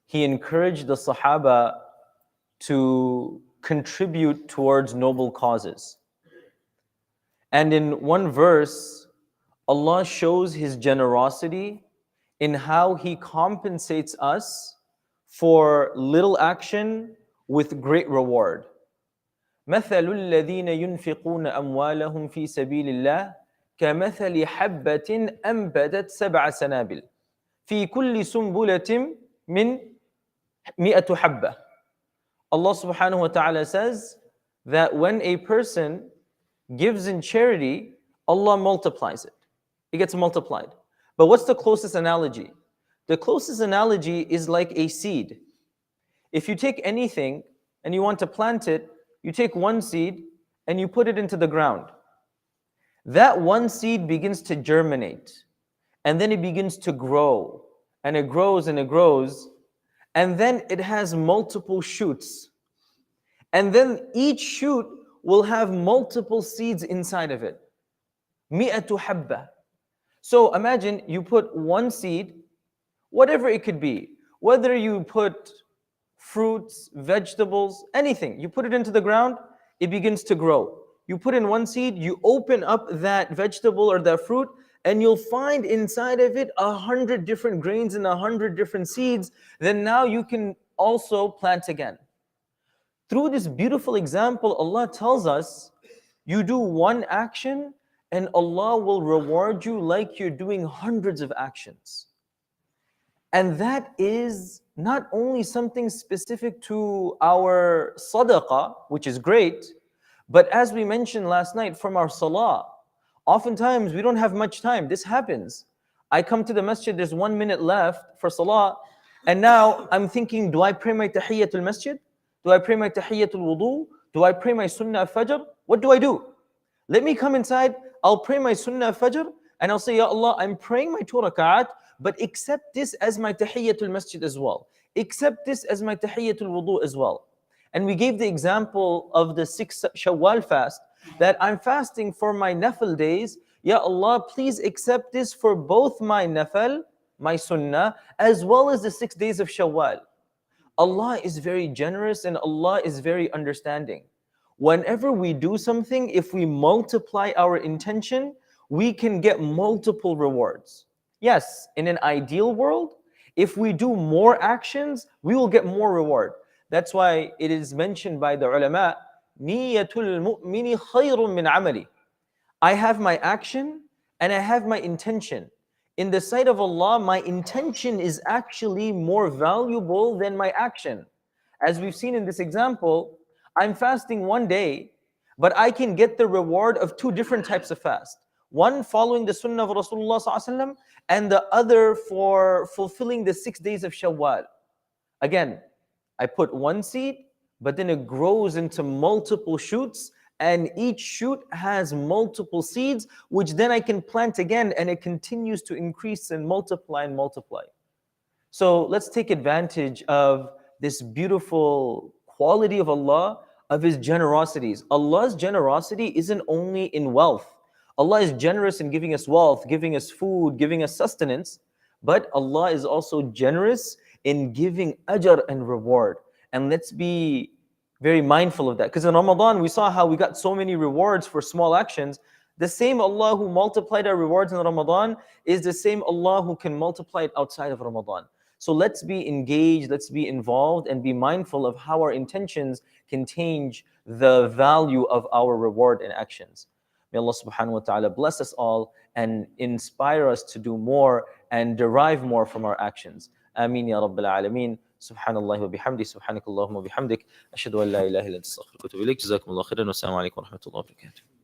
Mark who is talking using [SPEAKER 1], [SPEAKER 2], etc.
[SPEAKER 1] he encouraged the Sahaba to contribute towards noble causes. And in one verse, Allah shows His generosity in how He compensates us for little action with great reward. مثل الذين ينفقون أموالهم في سبيل الله كمثل حبة أنبتت 7 سنابل في كل سنبلة من 100 حبة. Allah subhanahu wa ta'ala says that when a person gives in charity, Allah multiplies it. It gets multiplied. But what's the closest analogy? The closest analogy is like a seed. If you take anything and you want to plant it, you take one seed and you put it into the ground. That one seed begins to germinate, and then it begins to grow, and it grows and it grows, and then it has multiple shoots. And then each shoot will have multiple seeds inside of it. مئة حبة. So imagine you put one seed, whatever it could be, whether you put fruits, vegetables, anything, you put it into the ground, it begins to grow. You put in one seed, you open up that vegetable or that fruit, and you'll find inside of it 100 different grains and 100 different seeds. Then now you can also plant again. Through this beautiful example, Allah tells us, you do one action and Allah will reward you like you're doing hundreds of actions. And that is not only something specific to our sadaqah, which is great, but as we mentioned last night, from our salah. Oftentimes we don't have much time. This happens. I come to the masjid, there's 1 minute left for salah, and now I'm thinking, do I pray my tahiyyatul masjid? Do I pray my tahiyyatul wudu? Do I pray my sunnah fajr? What do I do? Let me come inside, I'll pray my sunnah fajr, and I'll say, Ya Allah, I'm praying my 2 rak'at, but accept this as my tahiyyatul masjid as well. Accept this as my tahiyyatul wudu as well. And we gave the example of the 6 Shawwal fast, that I'm fasting for my nafil days. Ya Allah, please accept this for both my nafil, my sunnah, as well as the 6 days of Shawwal. Allah is very generous and Allah is very understanding. Whenever we do something, if we multiply our intention, we can get multiple rewards. Yes, in an ideal world, if we do more actions, we will get more reward. That's why it is mentioned by the ulama, Niyatul mu'mini khayrun min amali. I have my action and I have my intention. In the sight of Allah, my intention is actually more valuable than my action. As we've seen in this example, I'm fasting one day, but I can get the reward of 2 different types of fast. One following the sunnah of Rasulullah ﷺ, and the other for fulfilling the 6 days of Shawwal. Again, I put one seed, but then it grows into multiple shoots, and each shoot has multiple seeds, which then I can plant again, and it continues to increase and multiply and multiply. So let's take advantage of this beautiful quality of Allah, of His generosities. Allah's generosity isn't only in wealth. Allah is generous in giving us wealth, giving us food, giving us sustenance, but Allah is also generous in giving ajr and reward. And let's be very mindful of that. Because in Ramadan, we saw how we got so many rewards for small actions. The same Allah who multiplied our rewards in Ramadan is the same Allah who can multiply it outside of Ramadan. So let's be engaged, let's be involved, and be mindful of how our intentions can change the value of our reward and actions. May Allah subhanahu wa ta'ala bless us all and inspire us to do more and derive more from our actions. Ameen ya Rabbil Alameen. Subhanallah wa bihamdi, subhanakallahumma bihamdik. Ashhadu an la ilaha illa anta astaghfiruka wa atubu ilayk. Jazakumullahu khairan wa assalamu alaikum wa rahmatullahi wa barakatuh.